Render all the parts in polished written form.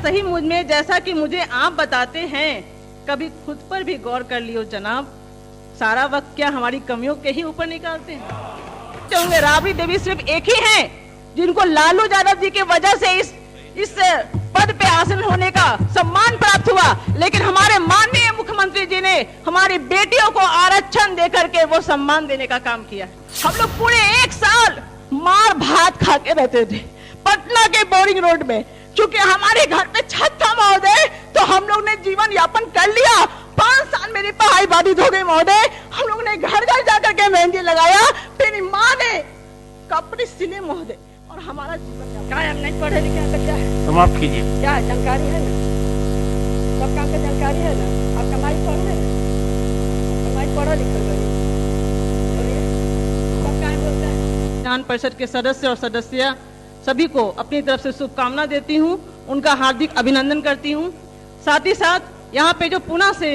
सही मुझ में जैसा कि मुझे आप बताते हैं, कभी खुद पर भी गौर कर लियो जनाब, सारा वक्त क्या हमारी कमियों के ही ऊपर निकालते हैं। राबड़ी देवी सिर्फ एक ही हैं जिनको लालू यादव जी की वजह से इस पद पे आसन होने का सम्मान प्राप्त हुआ, लेकिन हमारे माननीय मुख्यमंत्री जी ने हमारी बेटियों को आरक्षण देकर के वो सम्मान देने का काम किया। हम लोग पूरे 1 साल मार भात खा के रहते थे पटना के बोरिंग रोड में, क्योंकि हमारे घर पे छत था महोदय, तो हम लोग ने जीवन यापन कर लिया। 5 साल मेरी पढ़ाई बाधित हो गई महोदय। हम लोग ने घर घर जाकर के मेहंदी लगाया, मेरी माँ ने कपड़े सिले महोदय, और हमारा जीवन क्या है, हम नहीं पढ़े लिखे हैं तो क्या है, समाप्त कीजिए। क्या है, जानकारी है ना, सब काम का जानकारी है ना, आप कमाई पढ़ रहे हैं, कमाई पढ़ा लिखा गई, सब क्या बोलते हैं। विधान परिषद के सदस्य और सदस्य सभी को अपनी तरफ से शुभकामना देती हूँ, उनका हार्दिक अभिनंदन करती हूँ। साथ ही साथ यहाँ पे जो पुनः से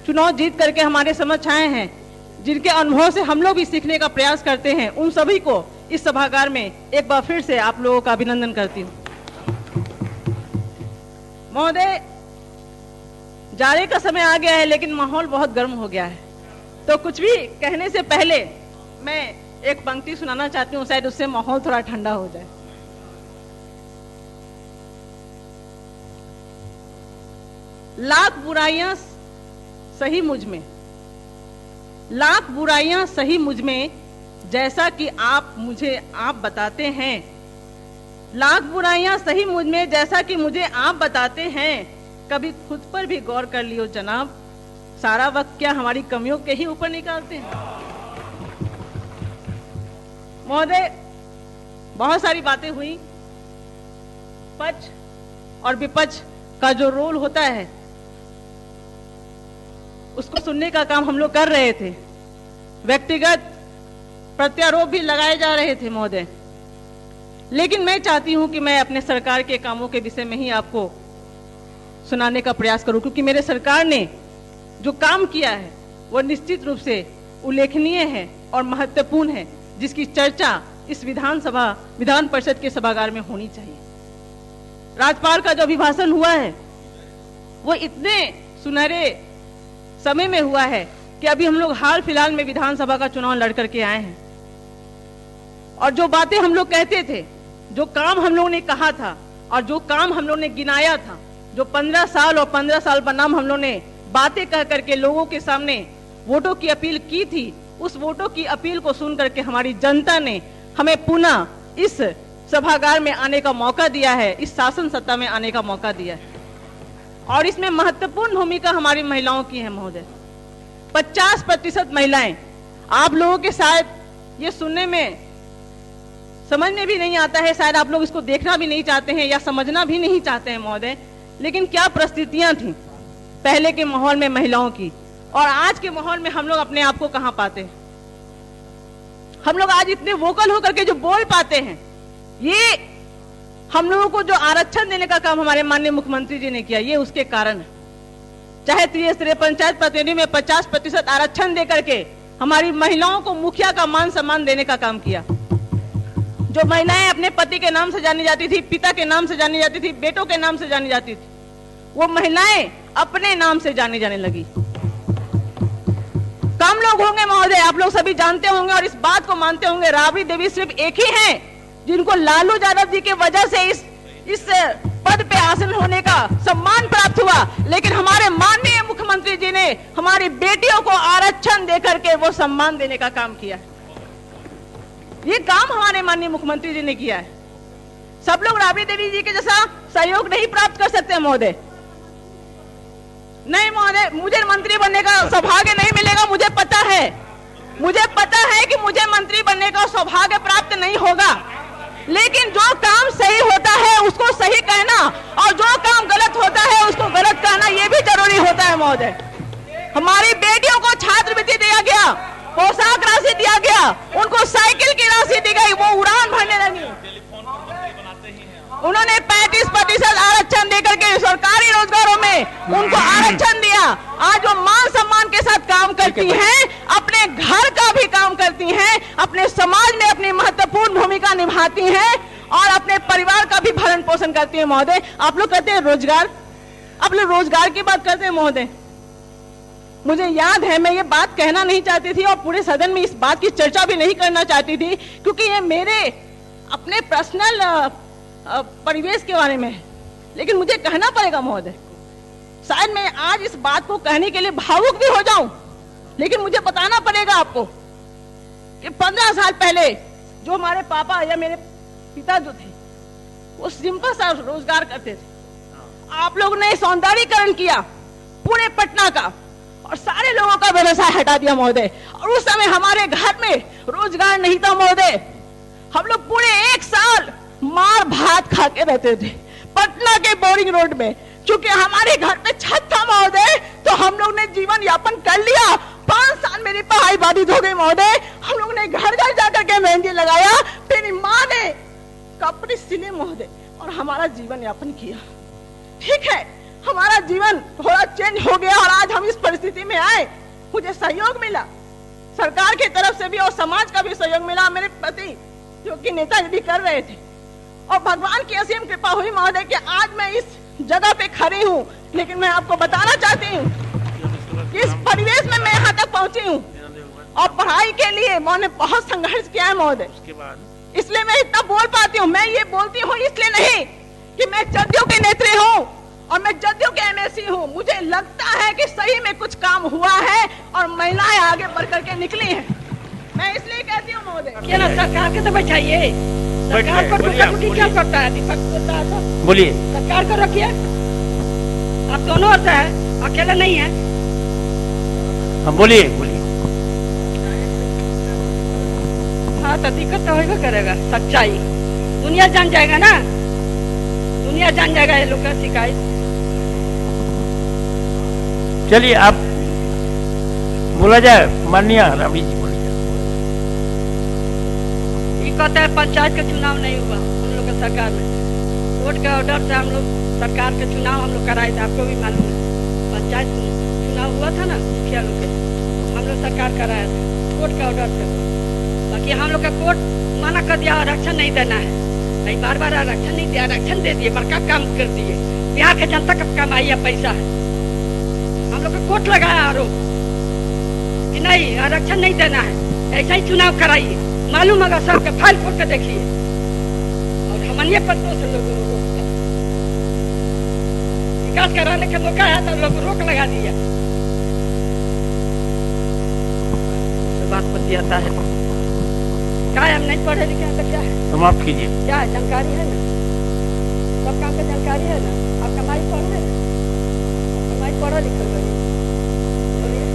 चुनाव जीत करके हमारे समक्ष आए हैं, जिनके अनुभव से हम लोग भी सीखने का प्रयास करते हैं, उन सभी को इस सभागार में एक बार फिर से आप लोगों का अभिनंदन करती हूँ। महोदय, जाड़े का समय आ गया है, लेकिन माहौल बहुत गर्म हो गया है, तो कुछ भी कहने से पहले मैं एक पंक्ति सुनाना चाहती हूँ, शायद उससे माहौल थोड़ा ठंडा हो जाए। लाख बुराइयां सही मुझ में, लाख बुराइयां सही मुझ में, जैसा कि आप बताते हैं। लाख बुराइयां सही मुझ में, जैसा कि मुझे आप बताते हैं, कभी खुद पर भी गौर कर लियो जनाब, सारा वक्त क्या हमारी कमियों के ही ऊपर निकालते हैं। महोदय, बहुत सारी बातें हुई, पक्ष और विपक्ष का जो रोल होता है उसको सुनने का काम हम लोग कर रहे थे। व्यक्तिगत प्रत्यारोप भी लगाए जा रहे थे महोदय, लेकिन मैं चाहती हूं कि मैं अपने सरकार के कामों के विषय में ही आपको सुनाने का प्रयास करूं, क्योंकि मेरे सरकार ने जो काम किया है वो निश्चित रूप से उल्लेखनीय है और महत्वपूर्ण है, जिसकी चर्चा इस विधान परिषद के सभागार में होनी चाहिए। राज्यपाल का जो अभिभाषण हुआ है वो इतने सुनहरे समय में हुआ है कि अभी हम लोग हाल फिलहाल में विधानसभा का चुनाव लड़ करके आए हैं, और जो बातें हम लोग कहते थे, जो काम हम लोगों ने कहा था और जो काम हम लोगों ने गिनाया था, जो 15 साल और 15 साल बनाम हम लोगों ने बातें कह करके लोगों के सामने वोटों की अपील की थी, उस वोटों की अपील को सुन करके हमारी जनता ने हमें पुनः इस सभागार में आने का मौका दिया है, इस शासन सत्ता में आने का मौका दिया है, और इसमें महत्वपूर्ण भूमिका हमारी महिलाओं की है महोदय। 50% महिलाएं, आप लोगों के शायद ये सुनने में समझ में भी नहीं आता है, शायद आप लोग इसको देखना भी नहीं चाहते हैं या समझना भी नहीं चाहते हैं महोदय, लेकिन क्या परिस्थितियां थी पहले के माहौल में महिलाओं की और आज के माहौल में हम लोग अपने आप को कहां पाते हैं। हम लोग आज इतने वोकल होकर के जो बोल पाते हैं, ये हम लोगों को जो आरक्षण देने का काम हमारे माननीय मुख्यमंत्री जी ने किया, ये उसके कारण है। चाहे त्रिस्तरीय पंचायत प्रतिनिधि में 50% आरक्षण देकर के हमारी महिलाओं को मुखिया का मान सम्मान देने का काम किया। जो महिलाएं अपने पति के नाम से जानी जाती थी, पिता के नाम से जानी जाती थी, बेटों के नाम से जानी जाती थी, वो महिलाएं अपने नाम से जाने लगी। कम लोग होंगे महोदय, आप लोग सभी जानते होंगे और इस बात को मानते होंगे, राबड़ी देवी सिर्फ एक ही हैं जिनको लालू यादव जी की वजह से इस पद पे आसन होने का सम्मान प्राप्त हुआ, लेकिन हमारे माननीय मुख्यमंत्री जी ने हमारी बेटियों को आरक्षण देकर के वो सम्मान देने का काम किया। ये काम हमारे माननीय मुख्यमंत्री जी ने किया है। सब लोग राबड़ी देवी जी के जैसा सहयोग नहीं प्राप्त कर सकते महोदय। नहीं महोदय, मुझे मंत्री बनने का सौभाग्य नहीं मिलेगा, मुझे पता है कि मुझे मंत्री बनने का सौभाग्य प्राप्त नहीं होगा, लेकिन जो काम सही होता है उसको सही कहना और जो काम गलत होता है उसको गलत कहना, ये भी जरूरी होता है महोदय। हमारी बेटियों को छात्रवृत्ति दिया गया, पोशाक राशि दिया गया, उनको साइकिल की राशि दी गई, वो उड़ान भरने लगी। उन्होंने 35% आरक्षण देकर के सरकारी रोजगारों में उनको आरक्षण दिया। आज वो मान सम्मान के साथ काम करती हैं, अपने घर का भी काम करती हैं, अपने समाज में अपनी महत्वपूर्ण भूमिका निभाती हैं, और अपने परिवार का भी भरण पोषण करती हैं महोदय। आप लोग कहते हैं रोजगार, आप लोग रोजगार की बात करते हैं महोदय। मुझे याद है, मैं ये बात कहना नहीं चाहती थी और पूरे सदन में इस बात की चर्चा भी नहीं करना चाहती थी, क्योंकि ये मेरे अपने पर्सनल परिवेश के बारे में है, लेकिन मुझे कहना पड़ेगा महोदय। शायद मैं आज इस बात को कहने के लिए भावुक भी हो जाऊं, लेकिन मुझे बताना पड़ेगा आपको कि 15 साल पहले जो हमारे पापा या मेरे पिता जो थे, वो सिंपल सा रोजगार करते थे। आप लोगों ने सौंदर्यीकरण किया पूरे पटना का और सारे लोगों का व्यवसाय हटा दिया महोदय। और उस समय हमारे घर में रोजगार नहीं था महोदय। हम लोग पूरे 1 साल मार भात खा के रहते थे पटना के बोरिंग रोड में, क्योंकि हमारे घर पे छत था महोदय। तो हम लोग ने जीवन यापन कर लिया। 5 साल मेरी पढ़ाई बाधित हो गई महोदय। हम लोग ने घर घर जाकर के मेहंदी लगाया, मेरी माँ ने कपड़े सिले महोदय और हमारा जीवन यापन किया। ठीक है, हमारा जीवन थोड़ा चेंज हो गया और आज हम इस परिस्थिति में आए। मुझे सहयोग मिला सरकार की तरफ से भी और समाज का भी सहयोग मिला। मेरे पति जो कि नेतागिरी कर रहे थे और भगवान की असीम कृपा हुई महोदय कि आज मैं इस जगह पे खड़ी हूँ। लेकिन मैं आपको बताना चाहती हूँ कि इस परिवेश में मैं यहाँ तक पहुंची हूँ और पढ़ाई के लिए मैंने बहुत संघर्ष किया है महोदय। इसलिए मैं इतना बोल पाती हूँ। मैं ये बोलती हूँ इसलिए नहीं कि मैं जदयू की नेत्री हूँ और मैं जदयू के एमएससी हूँ। मुझे लगता है कि सही में कुछ काम हुआ है और महिलाएं आगे बढ़ करके निकली हैं। मैं इसलिए कहती हूँ महोदय, ना सरकार के तो बैठाइए, सरकार को टूटा-टूटी क्या करता है? दीपक बोलता है तो बोलिए। सरकार को रखिए, आप दोनों होता है, अकेले नहीं है। हाँ बोलिए बोलिए। हाँ तो दिक्कत तो होगा करेगा। सच्चाई दुनिया जान जाएगा ना, दुनिया जान जाएगा ये लोग का शिकायत। चलिए आप बोला जाए। माननीय राबड़ी जी बोलिए। ये कहते हैं पंचायत का चुनाव नहीं हुआ हम लोग का सरकार में। कोर्ट के ऑर्डर से हम लोग सरकार के चुनाव हम लोग कराए थे, आपको भी मालूम है। पंचायत चुनाव हुआ था ना मुखिया लोग के, हम लोग सरकार कराया था कोर्ट के ऑर्डर से। बाकी हम लोग का कोर्ट मना कर दिया, आरक्षण नहीं देना है। भाई बार बार आरक्षण नहीं दिया, आरक्षण दे दिए, बड़का काम कर दिए। बिहार के जनता का कमाई है, पैसा है। हम लोग का कोर्ट लगाया आरोप कि नहीं आरक्षण नहीं देना है, ऐसा ही चुनाव कराइए। मालूम होगा सबके, फाइल खोल के देखिए। और हमने पर दोष लोगों को विकास कराने का मौका है तो लोग रोक लगा दिया। बात पति आता है क्या है, हम नहीं पढ़े लिखे हैं तो क्या है? समाप्त कीजिए। क्या है, जानकारी है ना, सब काम का जानकारी है ना। आपका माई पढ़ा है, आपका माई पढ़ा लिखा है। बोलिए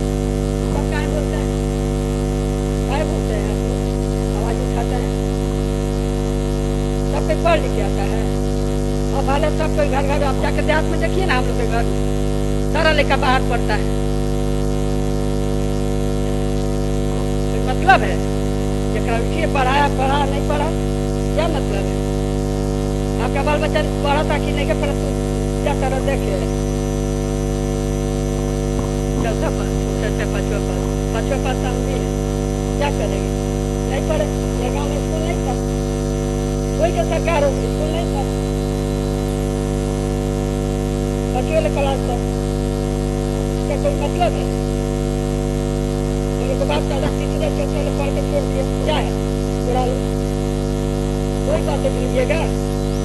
सब क्या बोलते हैं, क्या बोलते हैं? आप लोग आवाज उठाते हैं, सब कोई पढ़ लिख आता है। अब हाल सब कोई घर घर, आप जाकर देहात में देखिए ना, हम लोग के घर सारा लेकर बाहर पड़ता है। मतलब है पढ़ाया पढ़ा नहीं पढ़ा, क्या मतलब है? आपका बाल बच्चा पढ़ा था कि नहीं पढ़ा, तू क्या तरह देखे चौथा पांचवा पास हम भी है, क्या करेंगे? नहीं पढ़े, ये गाँव में स्कूल नहीं था, कोई जो सरकार होगी स्कूल नहीं था, बच्चे वाले क्लास था, इसका कोई मतलब है? के बाद तीसरे चौथे पढ़ के छोड़ दिया, क्या है? पूरा कोई बात नहीं लीजिएगा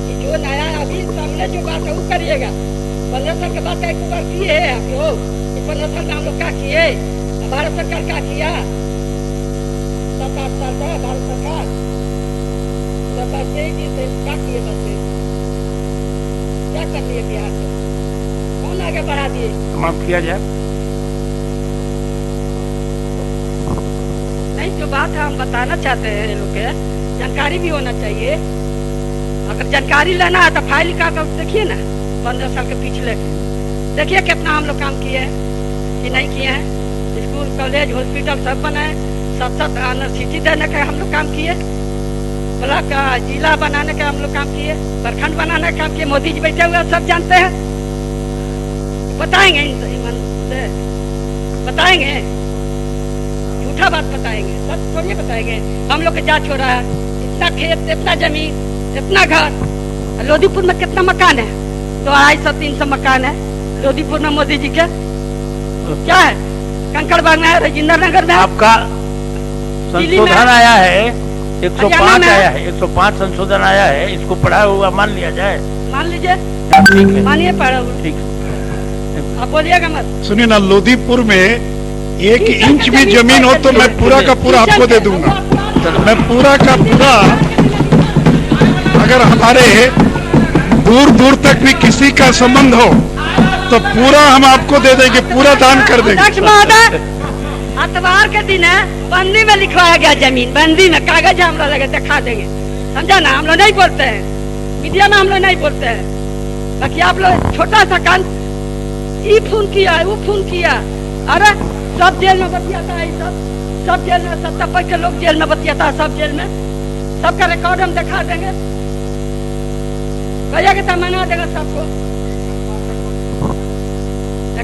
कि जो नया अभी सामने जो बात है वो करिएगा। 15 साल के बाद एक बार किए है आप लोग, 15 साल में हम लोग क्या किए? भारत सरकार क्या किया? 7-8 साल का भारत सरकार क्या किए? बस क्या कर लिए बिहार से? कौन आगे बढ़ा दिए? समाप्त किया जाए। जो बात है हम बताना चाहते हैं, लोग के जानकारी भी होना चाहिए। अगर जानकारी लेना है तो फाइल निकाल कर देखिए ना, 15 साल के पिछले देखिए कितना हम लोग काम किए हैं कि नहीं किए हैं। स्कूल कॉलेज हॉस्पिटल सब बनाए, 7-7 यूनिवर्सिटी देने का हम लोग काम किए, ब्लॉक का जिला बनाने का हम लोग काम किए, प्रखंड बनाने का काम किए। मोदी जी बैठे हुए सब जानते हैं, बताएंगे ईमान से बताएंगे, झूठा बात बताएंगे, सच थोड़ी बताएंगे। हम लोग के जांच हो रहा है, इतना खेत, इतना जमीन, कितना घर, लोधीपुर में कितना मकान है? 200-300 मकान है लोधीपुर में मोदी जी के। क्या है? कंकड़बाग में है, राजेंद्र नगर में है। आपका दिल्ली में संशोधन आया है, हरियाणा 105 में है। आया है, 105 संशोधन आया है, इसको पढ़ा हुआ मान लिया जाए। मान लीजिए, ठीक है, मानिए पढ़ा हुआ। ठीक। आप बोलिएगा मत। सुनिए ना, लोधीपुर में 1 इंच भी जमीन हो तो मैं पूरा का पूरा आपको दे दूंगा। मैं पूरा का पूरा, अगर हमारे दूर दूर तक भी किसी का संबंध हो तो पूरा हम आपको दे देंगे, पूरा दान कर देंगे। अध्यक्ष महोदय, अतवार के दिन है, बंदी में लिखवाया गया जमीन, बंदी में कागज हमरा लगे दिखा देंगे, समझा ना? हम लोग नहीं बोलते हैं, मीडिया में हम लोग नहीं बोलते हैं। बाकी आप लोग छोटा सा कान, ये फोन किया, वो फोन किया, अरे सब जेल में बतियाता है, सब जेल में, 70 के लोग जेल में बतियाता है, सब जेल में, सबका रिकॉर्ड हम दिखा देंगे, भैया के मना देगा सबको।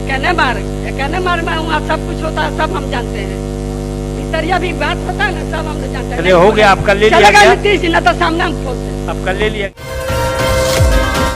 कहने मार में वहाँ सब कुछ होता है, सब हम जानते हैं। भीतरिया भी बात होता है ना, सब हम लोग जानते हैं। चलिए, हो गया आपका, ले लिया चलेगा गया। नीतीश जी, ना तो सामने हम खोलते हैं। आपका ले लिया।